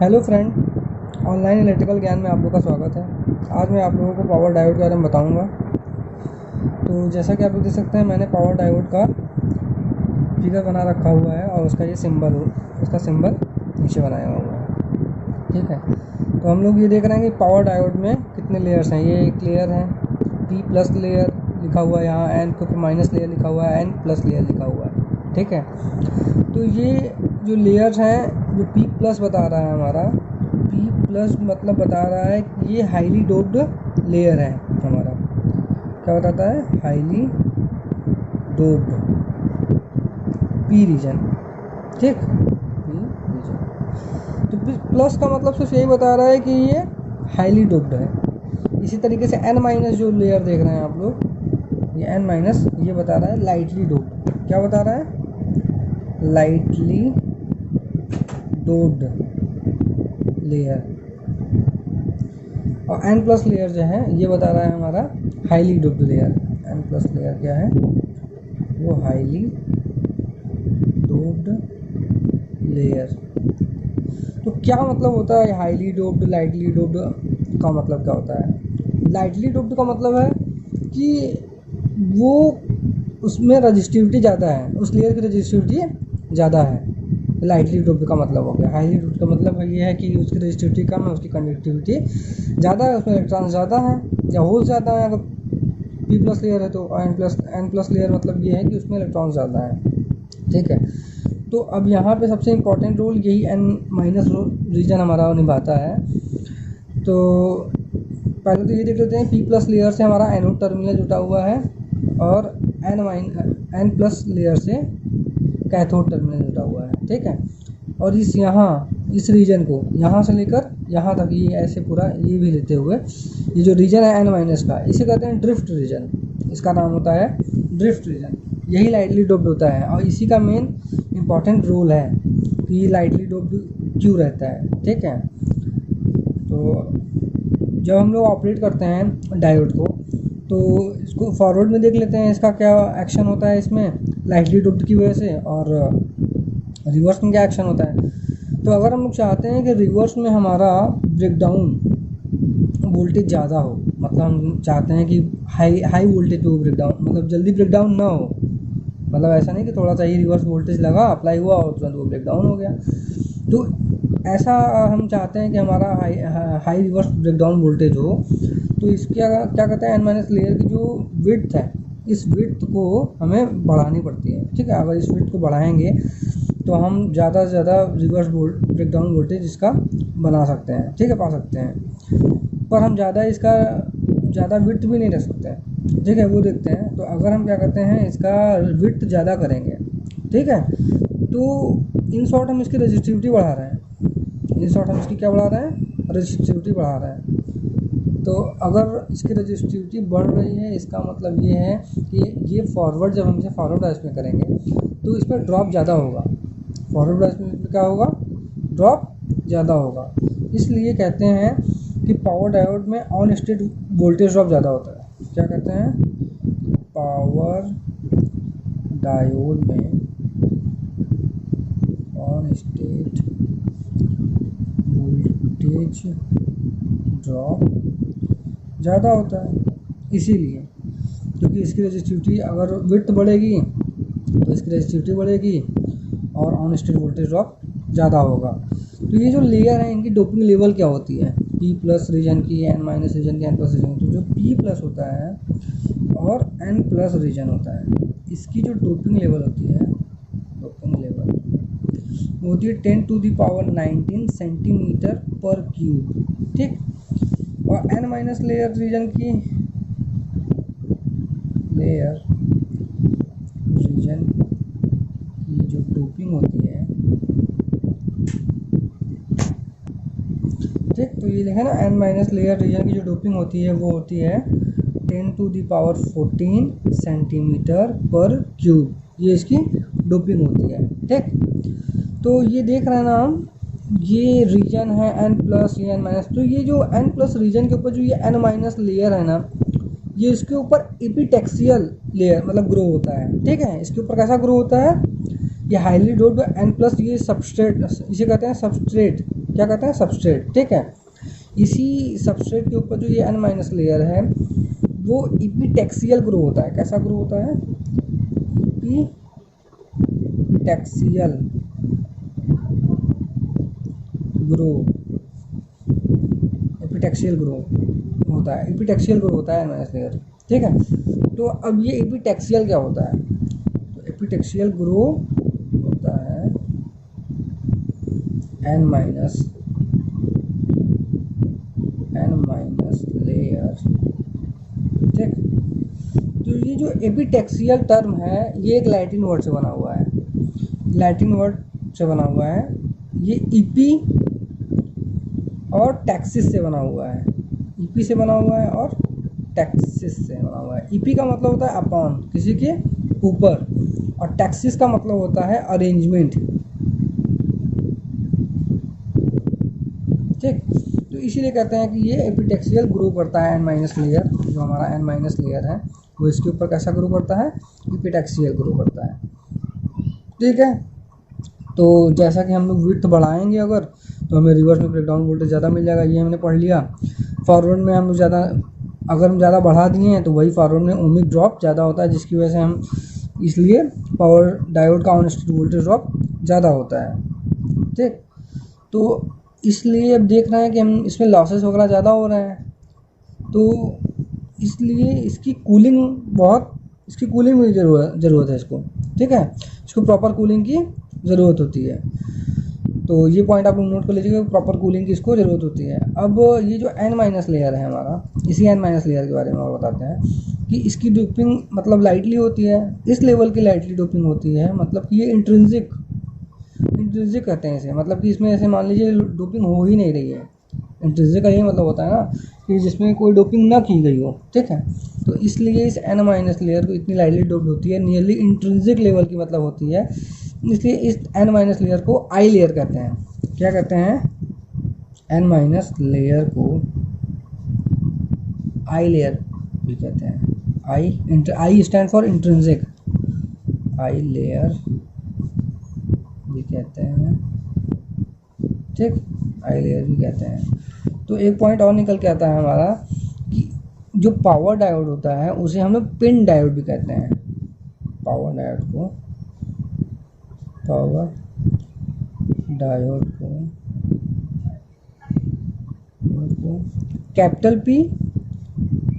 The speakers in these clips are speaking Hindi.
हेलो फ्रेंड, ऑनलाइन इलेक्ट्रिकल ज्ञान में आप लोगों का स्वागत है। आज मैं आप लोगों को पावर डायोड के बारे में बताऊंगा। तो जैसा कि आप लोग देख सकते हैं, मैंने पावर डायोड का फिगर बना रखा हुआ है और उसका ये सिंबल नीचे बनाया हुआ है। ठीक है, तो हम लोग ये देख रहे हैं कि पावर डायोड में कितने लेयर्स हैं। ये एक लेयर है, P+ लेयर लिखा हुआ है यहाँ, N के ऊपर माइनस लेयर लिखा हुआ है, N+ लेयर लिखा हुआ है। ठीक है, तो ये जो लेयर्स हैं, जो P+ बता रहा है हमारा, P+ मतलब बता रहा है कि ये हाईली डोप्ड लेयर है हमारा। क्या बताता है? Highly doped P region. ठीक, P रीजन। तो प्लस का मतलब सिर्फ यही बता रहा है कि ये हाईली डोप्ड है। इसी तरीके से N- जो लेयर देख रहे हैं आप लोग, ये N- ये बता रहा है लाइटली डोप्ड। क्या बता रहा है? Lightly doped layer. और N+ लेयर जो है ये बता रहा है हमारा highly doped layer. N+ layer क्या है? वो हाईली डोप्ड लेयर। तो क्या मतलब होता है हाईली डोप्ड, लाइटली डोप्ड का मतलब क्या होता है? लाइटली डोप्ड का मतलब है कि वो उसमें रजिस्टिविटी ज़्यादा है, उस लेयर की रजिस्टिविटी ज़्यादा है। लाइटली डोप्ड का मतलब हो गया। हाईली डोप्ड का मतलब ये है कि उसकी रजिस्टिविटी कम है, उसकी कंडक्टिविटी ज़्यादा है, उसमें इलेक्ट्रॉन ज़्यादा है या होल ज़्यादा है। अगर P+ लेयर है तो N+ लेयर मतलब ये है कि उसमें इलेक्ट्रॉन ज़्यादा है। ठीक है, तो अब यहाँ पे सबसे इम्पोर्टेंट रोल यही N- रीजन हमारा निभाता है। तो पहले तो ये देख लेते हैं, P+ लेयर से हमारा एनोड टर्मिनल जुटा हुआ है और N+ लेयर से कैथोड टर्मिनल जुटा हुआ है। ठीक है, और इस रीजन को यहाँ से लेकर यहाँ तक, ये ऐसे पूरा ये भी लेते हुए, ये जो रीजन है N- का, इसे कहते हैं ड्रिफ्ट रीजन। इसका नाम होता है ड्रिफ्ट रीजन। यही लाइटली डोप्ड होता है और इसी का मेन इम्पॉर्टेंट रोल है कि ये लाइटली डोप्ड क्यों रहता है। ठीक है, तो जब हम लोग ऑपरेट करते हैं डायोड को, तो इसको फॉरवर्ड में देख लेते हैं, इसका क्या एक्शन होता है इसमें लाइटली डोप्ड की वजह से, और रिवर्स में क्या एक्शन होता है। तो अगर हम लोग चाहते हैं कि रिवर्स में हमारा ब्रेकडाउन वोल्टेज ज़्यादा हो, मतलब हम चाहते हैं कि हाई वोल्टेज पे वो ब्रेकडाउन, मतलब जल्दी ब्रेकडाउन ना हो, मतलब ऐसा नहीं कि थोड़ा सा ही रिवर्स वोल्टेज लगा, अप्लाई हुआ और तुरंत वो ब्रेकडाउन हो गया। तो ऐसा हम चाहते हैं कि हमारा हाई रिवर्स ब्रेकडाउन वोल्टेज हो। तो इसकी क्या कहते हैं, N- लेयर की जो विड्थ है, इस विड्थ को हमें बढ़ानी पड़ती है। ठीक है, अगर इस विड्थ को बढ़ाएंगे तो हम ज़्यादा से ज़्यादा रिवर्स ब्रेकडाउन वोल्टेज इसका बना सकते हैं। ठीक है, पा सकते हैं, पर हम ज़्यादा विड्थ भी नहीं रख सकते हैं। ठीक है, वो देखते हैं। तो अगर हम क्या करते हैं, इसका विड्थ ज़्यादा करेंगे, ठीक है, तो इन शॉर्ट हम इसकी रजिस्टिविटी बढ़ा रहे हैं। इन शॉर्ट हम इसकी क्या बढ़ा रहे हैं? रजिस्टिविटी बढ़ा रहे हैं। तो अगर इसकी रजिस्टिविटी बढ़ रही है, इसका मतलब ये है कि ये फॉरवर्ड, जब हम इसे फॉरवर्ड बायस में करेंगे तो इस पर ड्रॉप ज़्यादा होगा। फॉरवर्ड बायस में क्या होगा? ड्रॉप ज़्यादा होगा। इसलिए कहते हैं कि पावर डायोड में ऑन स्टेट वोल्टेज ड्रॉप ज़्यादा होता है। क्या कहते हैं? पावर डायोड में ऑन स्टेट वोल्टेज ड्रॉप ज़्यादा होता है। इसीलिए, क्योंकि इसकी रजिस्टिविटी, अगर विड्थ बढ़ेगी तो इसकी रजिस्टिविटी बढ़ेगी और ऑन स्टेट वोल्टेज ड्रॉप ज़्यादा होगा। तो ये जो लेयर है, इनकी डोपिंग लेवल क्या होती है? P+ रीजन की, N- रीजन की, N+ रीजन की। तो जो P+ होता है और N+ रीजन होता है, इसकी जो डोपिंग लेवल होती है, डोपिंग लेवल होती है 10⁻19 सेंटीमीटर पर क्यूब। ठीक, और N- लेयर रीजन की जो डोपिंग होती है, ठीक, तो ये देखें ना, N- लेयर रीजन की जो डोपिंग होती है वो होती है 10⁻14 सेंटीमीटर पर क्यूब। ये इसकी डोपिंग होती है। ठीक, तो ये देख रहे हैं ना हम, ये रीजन है N+, ये N-। तो ये जो N+ रीजन के ऊपर जो ये N- लेयर है ना, ये इसके ऊपर एपिटेक्सियल लेयर मतलब ग्रो होता है। ठीक है, इसके ऊपर कैसा ग्रो होता है? ये हाईली डोप्ड N+, ये सबस्ट्रेट, इसे कहते हैं सबस्ट्रेट। क्या कहते हैं, सबस्ट्रेट। ठीक है, इसी सबस्ट्रेट के ऊपर जो ये n माइनस लेयर है वो इपीटैक्सियल ग्रो होता है। कैसा ग्रो होता है, इपीटैक्सियल ग्रो, एपिटैक्सियल ग्रो होता है, एपिटैक्सियल ग्रो होता है माइनस लेयर। ठीक है, तो अब ये एपिटैक्सियल क्या होता है, तो एपिटैक्सियल ग्रो होता है एन माइनस लेयर। ठीक, तो ये जो एपिटैक्सियल टर्म है ये एक लैटिन वर्ड से बना हुआ है, लैटिन वर्ड से बना हुआ है। ये ईपी और टैक्सिस से बना हुआ है, ईपी से बना हुआ है और टैक्सिस से बना हुआ है। ईपी का मतलब होता है अपॉन, किसी के ऊपर, और टैक्सिस का मतलब होता है अरेंजमेंट। ठीक, तो इसीलिए कहते हैं कि ये एपिटैक्सियल ग्रो करता है एन माइनस लेयर, जो हमारा एन माइनस लेयर है वो इसके ऊपर कैसा ग्रो करता है, एपिटैक्सियल ग्रो करता है। ठीक है, तो जैसा कि हम लोग विड्थ बढ़ाएंगे अगर, तो हमें रिवर्स में ब्रेकडाउन वोल्टेज ज़्यादा मिल जाएगा, ये हमने पढ़ लिया। फॉरवर्ड में हम लोग ज़्यादा, अगर हम ज़्यादा बढ़ा दिए हैं तो वही फॉरवर्ड में ओमिक ड्रॉप ज़्यादा होता है, जिसकी वजह से हम, इसलिए पावर डायोड का ऑन स्टेट वोल्टेज ड्रॉप ज़्यादा होता है। ठीक, तो इसलिए अब देख रहे हैं कि हम इसमें लॉसेस वगैरह ज़्यादा हो रहे हैं, तो इसलिए इसकी कूलिंग की ज़रूरत है इसको। ठीक है, इसको प्रॉपर कूलिंग की ज़रूरत होती है, तो ये पॉइंट आप लोग नोट कर लीजिएगा, प्रॉपर कूलिंग की इसको ज़रूरत होती है। अब ये जो n माइनस लेयर है हमारा, इसी n माइनस लेयर के बारे में और बताते हैं कि इसकी डोपिंग मतलब लाइटली होती है, इस लेवल की लाइटली डोपिंग होती है, मतलब कि ये इंट्रिंसिक कहते हैं इसे, मतलब कि इसमें ऐसे मान लीजिए डोपिंग हो ही नहीं रही है। इंट्रिंसिक का यही मतलब होता है ना कि जिसमें कोई डोपिंग ना की गई हो। ठीक है, तो इसलिए इस n माइनस लेयर को इतनी लाइटली डोप्ड होती है, नियरली इंट्रिंसिक लेवल की मतलब होती है, इसलिए इस n माइनस लेयर को आई लेयर कहते हैं। क्या कहते हैं, n माइनस लेयर को आई लेयर भी कहते हैं। I stand for intrinsic, I layer भी कहते हैं। ठीक, आई लेयर भी कहते हैं। तो एक पॉइंट और निकल के आता है हमारा कि जो पावर डायोड होता है उसे हम लोग पिन डायोड भी कहते हैं। पावर डायोड को कैपिटल पी,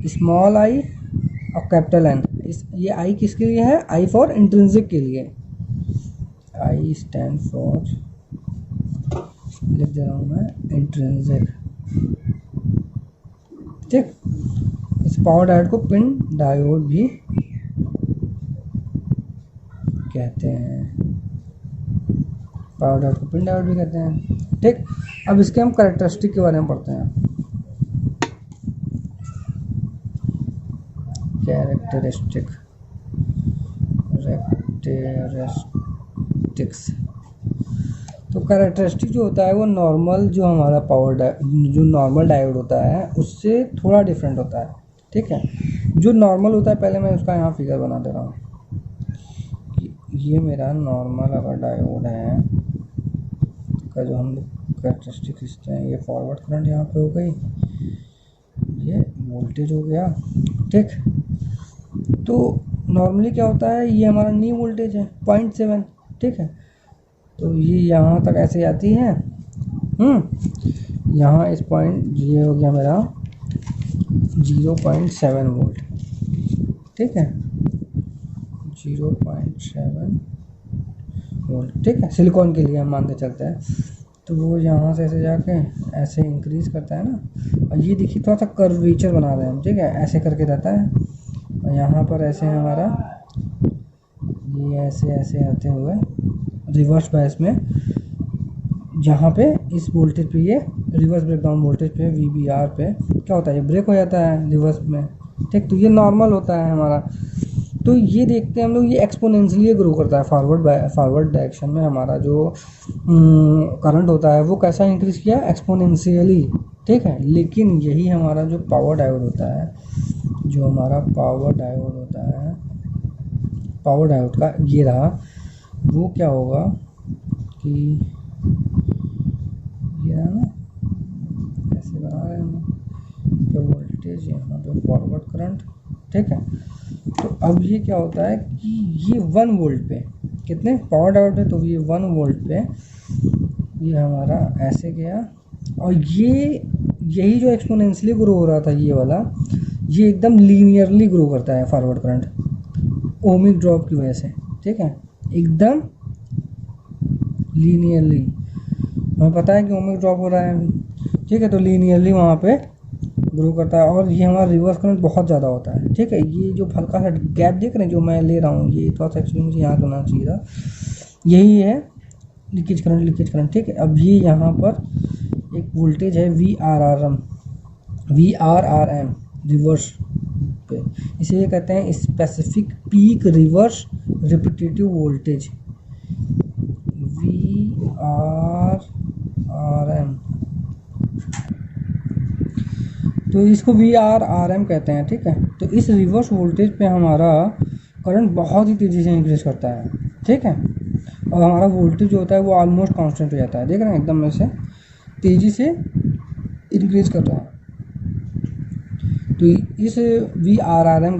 स्मॉल आई और कैपिटल एन। ये आई किसके लिए है, आई फॉर इंट्रिंसिक के लिए, आई स्टैंड फॉर, लिख दे रहा हूँ मैं, इंट्रिंसिक। ठीक, इस पावर डायोड को पिन डायोड भी कहते हैं, पावर डायोड को पिन डायोड भी कहते हैं। ठीक, अब इसके हम कैरेक्टरिस्टिक के बारे में पढ़ते हैं। कैरेक्टरिस्टिक्स, तो कैरेक्टरिस्टिक जो होता है वो नॉर्मल, जो हमारा जो नॉर्मल डायोड होता है उससे थोड़ा डिफरेंट होता है। ठीक है, जो नॉर्मल होता है, पहले मैं उसका यहाँ फिगर बना दे रहा हूँ कि ये मेरा नॉर्मल अगर डायोड है का जो हम लोग कैरेक्टरिस्टिक खींचते हैं, ये फॉरवर्ड करंट यहाँ पे हो गई, ये वोल्टेज हो गया। ठीक, तो नॉर्मली क्या होता है, ये हमारा नी वोल्टेज है 0.7। ठीक है, तो ये यहाँ तक ऐसे आती है, यहाँ इस पॉइंट, ये हो गया मेरा 0.7 वोल्ट। ठीक है, 0.7 वोल्ट। ठीक है, सिलिकॉन के लिए हम मानते चलते हैं, तो वो यहाँ से ऐसे जाके ऐसे इंक्रीज़ करता है ना, और ये देखिए थोड़ा सा कर्वेचर बना रहे हैं हम। ठीक है, ऐसे करके रहता है, और यहाँ पर ऐसे हमारा ये ऐसे आते हुए रिवर्स बायस में, जहाँ पे इस वोल्टेज पे, ये रिवर्स ब्रेकडाउन वोल्टेज पे VBR पे क्या होता है, ये ब्रेक हो जाता है रिवर्स में। ठीक, तो ये नॉर्मल होता है हमारा। तो ये देखते हैं हम लोग, ये एक्सपोनेंशियली ग्रो करता है फॉरवर्ड डायरेक्शन में। हमारा जो करंट होता है वो कैसा इंक्रीज़ किया, एक्सपोनेंशियली। ठीक है, लेकिन यही हमारा जो पावर डायोड होता है, जो हमारा पावर डायोड होता है, पावर डायोड का ये रहा, वो क्या होगा कि ये है ना, ऐसे बना रहे हैं हम तो वोल्टेज यहाँ पे फॉरवर्ड करंट, ठीक है। तो अब ये क्या होता है कि ये 1 वोल्ट पे कितने पावर डायोड है, तो ये 1 वोल्ट पे ये हमारा ऐसे गया, और ये यही जो एक्सपोनेंशियली ग्रो हो रहा था ये वाला, ये एकदम लीनियरली ग्रो करता है फॉरवर्ड करंट ओमिक ड्रॉप की वजह से, ठीक है, एकदम लीनियरली। हमें पता है कि ओमिक ड्रॉप हो रहा है अभी, ठीक है, तो लीनियरली वहाँ पे ग्रो करता है। और ये हमारा रिवर्स करंट बहुत ज़्यादा होता है, ठीक है। ये जो हल्का सा गैप देख रहे हैं जो मैं ले रहा हूँ, ये थोड़ा सा एक्सपीरियंस यहाँ होना चाहिए था, यही है लीकेज करंट, ठीक है। अब ये यहाँ पर एक वोल्टेज है VRRM रिवर्स पे, इसे ये कहते हैं specific peak reverse repetitive voltage, VRRM। तो इसको VRRM कहते हैं, ठीक है। तो इस रिवर्स वोल्टेज पे हमारा करंट बहुत ही तेज़ी से इंक्रीज करता है, ठीक है, और हमारा वोल्टेज जो होता है वो ऑलमोस्ट कांस्टेंट हो जाता है, देख रहे हैं एकदम ऐसे तेज़ी से इंक्रीज कर रहा है। तो इस VRRM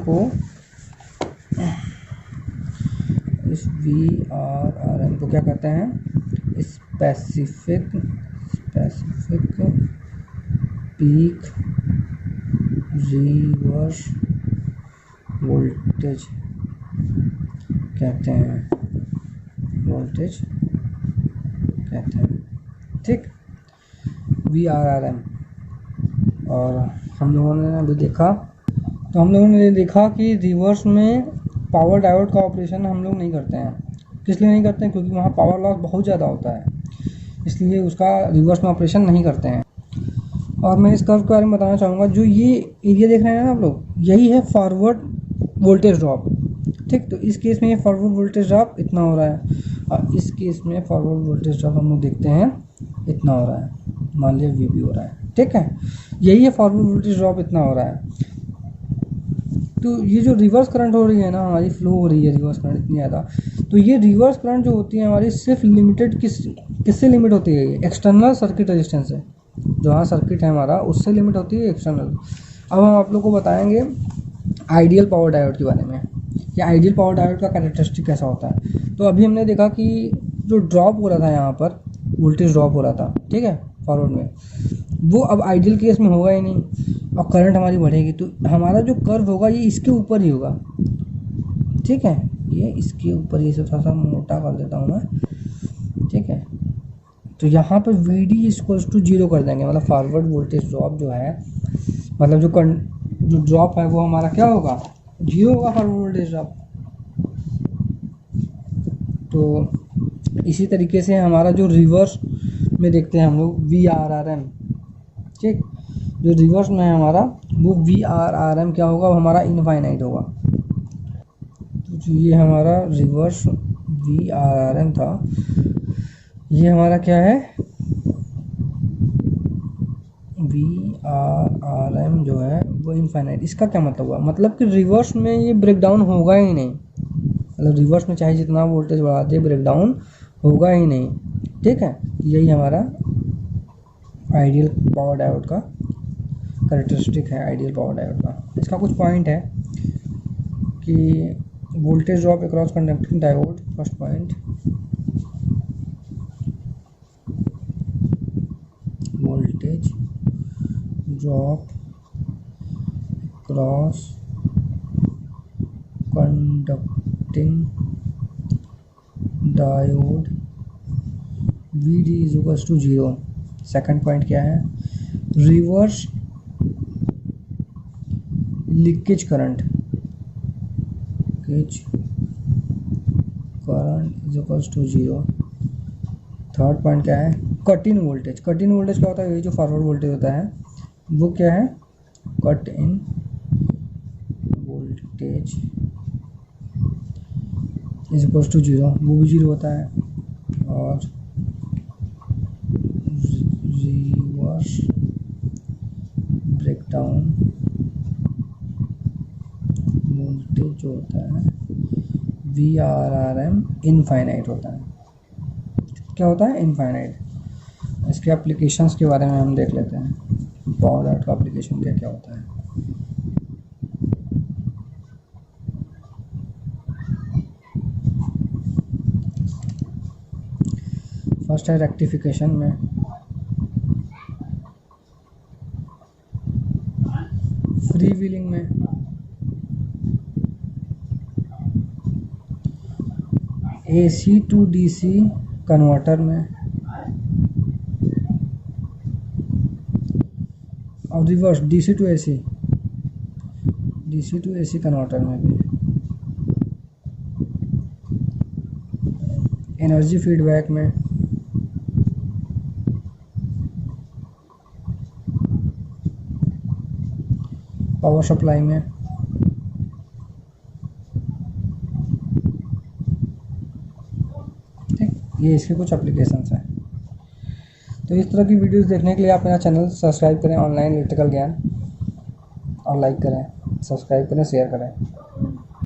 को क्या कहते हैं, स्पेसिफिक पीक रिवर्स वोल्टेज कहते हैं, ठीक, VRRM। और हम लोगों ने अभी देखा, तो हम लोगों ने देखा कि रिवर्स में पावर डायोड का ऑपरेशन हम लोग नहीं करते हैं। किस लिए नहीं करते हैं, क्योंकि वहाँ पावर लॉस बहुत ज़्यादा होता है, इसलिए उसका रिवर्स में ऑपरेशन नहीं करते हैं। और मैं इस कर्व के बारे में बताना चाहूँगा, जो ये एरिया देख रहे हैं ना आप लोग, यही है फॉरवर्ड वोल्टेज ड्रॉप, ठीक। तो इस केस में ये फॉरवर्ड वोल्टेज ड्रॉप इतना हो रहा है, और इस केस में फॉरवर्ड वोल्टेज ड्रॉप हम लोग देखते हैं इतना हो रहा है, मान लिया VB हो रहा है, ठीक है। यही है फॉरवर्ड वोल्टेज ड्रॉप इतना हो रहा है। तो ये जो रिवर्स करंट हो रही है ना हमारी, फ्लो हो रही है रिवर्स करंट इतनी ज़्यादा, तो ये रिवर्स करंट जो होती है हमारी सिर्फ लिमिटेड किससे लिमिट होती है, ये एक्सटर्नल सर्किट रेजिस्टेंस से, जो हाँ सर्किट है हमारा उससे लिमिट होती है एक्सटर्नल। अब हम आप लोग को बताएंगे आइडियल पावर डायोड के बारे में, कि आइडियल पावर डायोड का कैरेक्टरिस्टिक कैसा होता है। तो अभी हमने देखा कि जो ड्रॉप हो रहा था यहाँ पर, वोल्टेज ड्रॉप हो रहा था, ठीक है, फॉरवर्ड में, वो अब आइडियल केस में होगा ही नहीं, और करंट हमारी बढ़ेगी। तो हमारा जो कर्व होगा ये इसके ऊपर ही होगा, ठीक है, ये इसके ऊपर, ये थोड़ा सा मोटा कर देता हूँ मैं, ठीक है। तो यहाँ पर VD = 0 कर देंगे, मतलब फॉरवर्ड वोल्टेज ड्रॉप जो है, मतलब जो ड्रॉप है वो हमारा क्या होगा, 0 होगा फॉरवर्ड वोल्टेज ड्रॉप। तो इसी तरीके से हमारा जो रिवर्स में देखते हैं हम लोग VRRM, ठीक, जो रिवर्स में है हमारा वो VRRM क्या होगा, वो हमारा इनफाइनाइट होगा। तो ये हमारा रिवर्स VRRM था, ये हमारा क्या है, VRRM जो है वो इनफाइनाइट। इसका क्या मतलब हुआ, मतलब कि रिवर्स में ये ब्रेक डाउन होगा ही नहीं, मतलब रिवर्स में चाहे जितना वोल्टेज बढ़ा दे ब्रेक डाउन होगा ही नहीं, ठीक है। यही हमारा आइडियल पावर डायोड का कैरेक्टरिस्टिक है, आइडियल पावर डायोड का। इसका कुछ पॉइंट है कि voltage drop across conducting diode, first point, voltage drop across conducting diode VD = 0। Second point क्या है, reverse leakage current = 0। Third point क्या है, कट इन वोल्टेज क्या होता है, ये जो फॉरवर्ड वोल्टेज होता है वो क्या है, कट इन वोल्टेज = 0, वो भी 0 होता है। और रिवर्स ब्रेकडाउन वोल्टेज जो होता है VRRM इनफाइनाइट होता है। क्या होता है, इनफाइनाइट। इसके एप्लीकेशंस के बारे में हम देख लेते हैं। पावर डॉट का एप्लीकेशन क्या क्या होता है। फर्स्ट है रेक्टिफिकेशन में, फ्री व्हीलिंग में, AC टू DC कन्वर्टर में, और reverse DC to AC converter में भी, एनर्जी फीडबैक में, पावर सप्लाई में, ठीक, ये इसके कुछ एप्लीकेशंस हैं। तो इस तरह की वीडियोस देखने के लिए आप मेरा चैनल सब्सक्राइब करें ऑनलाइन इलेक्ट्रिकल ज्ञान, और लाइक करें, सब्सक्राइब करें, शेयर करें।